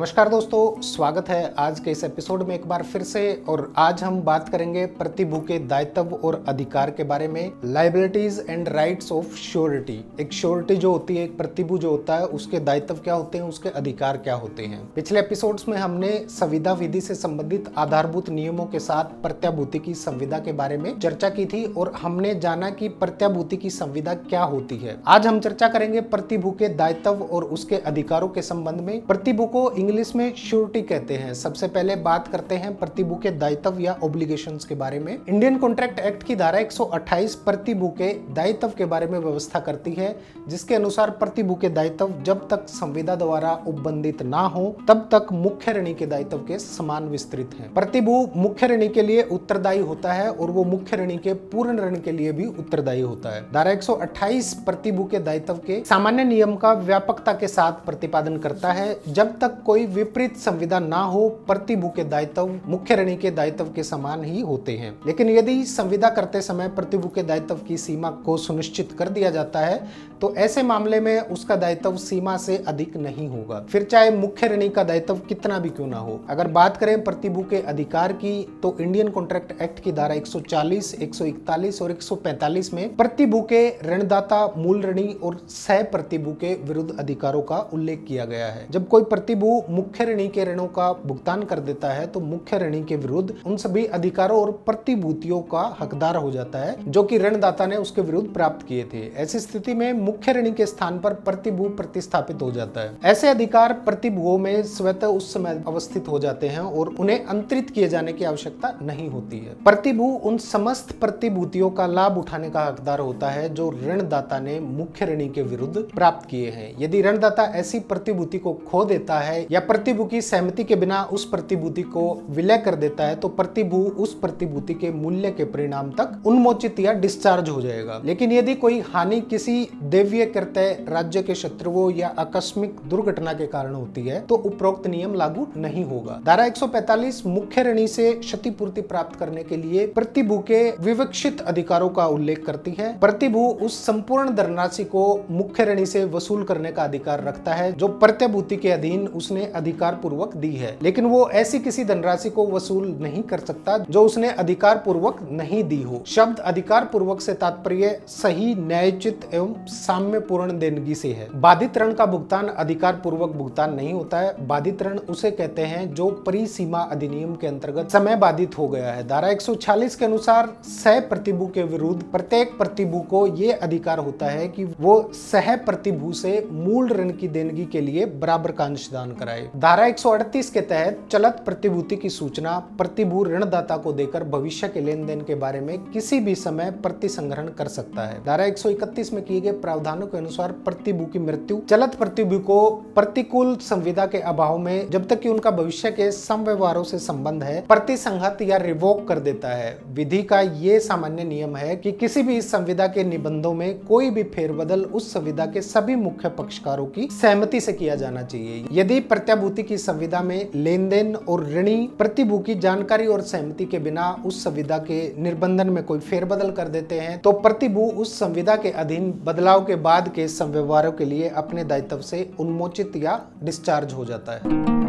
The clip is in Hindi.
नमस्कार दोस्तों, स्वागत है आज के इस एपिसोड में एक बार फिर से। और आज हम बात करेंगे प्रतिभू के दायित्व और अधिकार के बारे में। Liabilities and rights of surety. एक श्योरिटी जो होती है, एक प्रतिभू जो होता है, उसके दायित्व क्या होते हैं, उसके अधिकार क्या होते हैं। पिछले एपिसोड्स में हमने संविदा विधि से संबंधित आधारभूत नियमों के साथ प्रत्याभूति की संविदा के बारे में चर्चा की थी और हमने जाना कि प्रत्याभूति की संविदा क्या होती है। आज हम चर्चा करेंगे प्रतिभू के दायित्व और उसके अधिकारों के संबंध में। प्रतिभू को इंग्लिश में श्योरिटी कहते हैं। सबसे पहले बात करते हैं प्रतिभू के दायित्व या ऑब्लिगेशंस के बारे में। इंडियन कॉन्ट्रैक्ट एक्ट की धारा 128 प्रतिभू के दायित्व के बारे में व्यवस्था करती है, जिसके अनुसार प्रतिभू के दायित्व जब तक संविदा द्वारा उपबंधित ना हो तब तक मुख्य ऋणी के दायित्व के समान विस्तृत है। प्रतिभू मुख्य ऋणी के लिए उत्तरदायी होता है और वो मुख्य ऋणी के पूर्ण ऋण के लिए भी उत्तरदायी होता है। धारा 128 प्रतिभू के दायित्व के सामान्य नियम का व्यापकता के साथ प्रतिपादन करता है। जब तक कोई विपरीत संविदा ना हो, प्रतिभू के दायित्व मुख्य ऋणी के दायित्व के समान ही होते हैं। लेकिन यदि संविदा करते समय प्रतिभू के दायित्व की सीमा को सुनिश्चित कर दिया जाता है तो ऐसे मामले में उसका दायित्व सीमा से अधिक नहीं होगा, फिर चाहे मुख्य ऋणी का दायित्व कितना भी क्यों ना हो। अगर बात करें प्रतिभू के अधिकार की, तो इंडियन कॉन्ट्रैक्ट एक्ट की धारा 140, 141 और 145 में प्रतिभू के ऋणदाता, मूल ऋणी और सह प्रतिभू के विरुद्ध अधिकारों का उल्लेख किया गया है। जब कोई प्रतिभू मुख्य ऋणी के ऋणों का भुगतान कर देता है तो मुख्य ऋणी के विरुद्ध उन सभी अधिकारों और प्रतिभूतियों का हकदार हो जाता है जो कि ऋणदाता ने उसके विरुद्ध प्राप्त किए थे। ऐसी स्थिति में मुख्य ऋणी के स्थान पर प्रतिभू प्रतिस्थापित हो जाता है। ऐसे अधिकार प्रतिभुओं में स्वतः उस समय अवस्थित हो जाते हैं और उन्हें अंतरित किए जाने की आवश्यकता नहीं होती है। प्रतिभू उन समस्त प्रतिभूतियों का लाभ उठाने का हकदार होता है जो ऋणदाता ने मुख्य ऋणी के विरुद्ध प्राप्त किए हैं। यदि ऋणदाता ऐसी प्रतिभूति को खो देता है या प्रतिभू की सहमति के बिना उस प्रतिभूति को विलय कर देता है तो प्रतिभू उस प्रतिभूति के मूल्य के परिणाम तक उन्मोचित या डिस्चार्ज हो जाएगा। लेकिन यदि कोई हानि किसी दैवीय कृत्य, राज्य के शत्रुओं या आकस्मिक दुर्घटना के कारण होती है तो उपरोक्त नियम लागू नहीं होगा। धारा 145 मुख्य ऋणी से क्षतिपूर्ति प्राप्त करने के लिए प्रतिभू के विवक्षित अधिकारों का उल्लेख करती है। प्रतिभू उस संपूर्ण धनराशि को मुख्य ऋणी से वसूल करने का अधिकार रखता है जो प्रत्याभूति के अधीन उसने अधिकार पूर्वक दी है, लेकिन वो ऐसी किसी धनराशि को वसूल नहीं कर सकता जो उसने अधिकार पूर्वक नहीं दी हो। शब्द अधिकार पूर्वक से तात्पर्य सही, न्यायोचित एवं साम्यपूर्ण देनगी से है। बाधित ऋण का भुगतान अधिकार पूर्वक भुगतान नहीं होता है। बाधित ऋण उसे कहते हैं जो परिसीमा अधिनियम के अंतर्गत समय बाधित हो गया है। धारा 146 के अनुसार सह प्रतिभू के विरुद्ध प्रत्येक प्रतिभू को ये अधिकार होता है कि वो सह प्रतिभू से मूल ऋण की देनगी के लिए बराबर का अंशदान कराए। धारा 138 के तहत चलत प्रतिभूति की सूचना प्रतिभू ऋणदाता को देकर भविष्य के लेन देन के बारे में किसी भी समय प्रतिसंग्रहण कर सकता है। धारा 131 में किए गए प्रावधानों के अनुसार प्रतिभू की मृत्यु चलत प्रतिभू को प्रतिकूल संविदा के अभाव में, जब तक कि उनका भविष्य के समव्यवहारों से संबंध है, प्रतिसंहत या रिवोक कर देता है। विधि का ये सामान्य नियम है कि किसी भी संविदा के निबंधों में कोई भी फेरबदल उस संविदा के सभी मुख्य पक्षकारों की सहमति से किया जाना चाहिए। यदि प्रत्याभूति की संविदा में लेन देन और ऋणी प्रतिभू की जानकारी और सहमति के बिना उस संविदा के निर्बंधन में कोई फेरबदल कर देते हैं तो प्रतिभू उस संविदा के अधीन बदलाव के बाद के संव्यवहारों के लिए अपने दायित्व से उन्मोचित या डिस्चार्ज हो जाता है।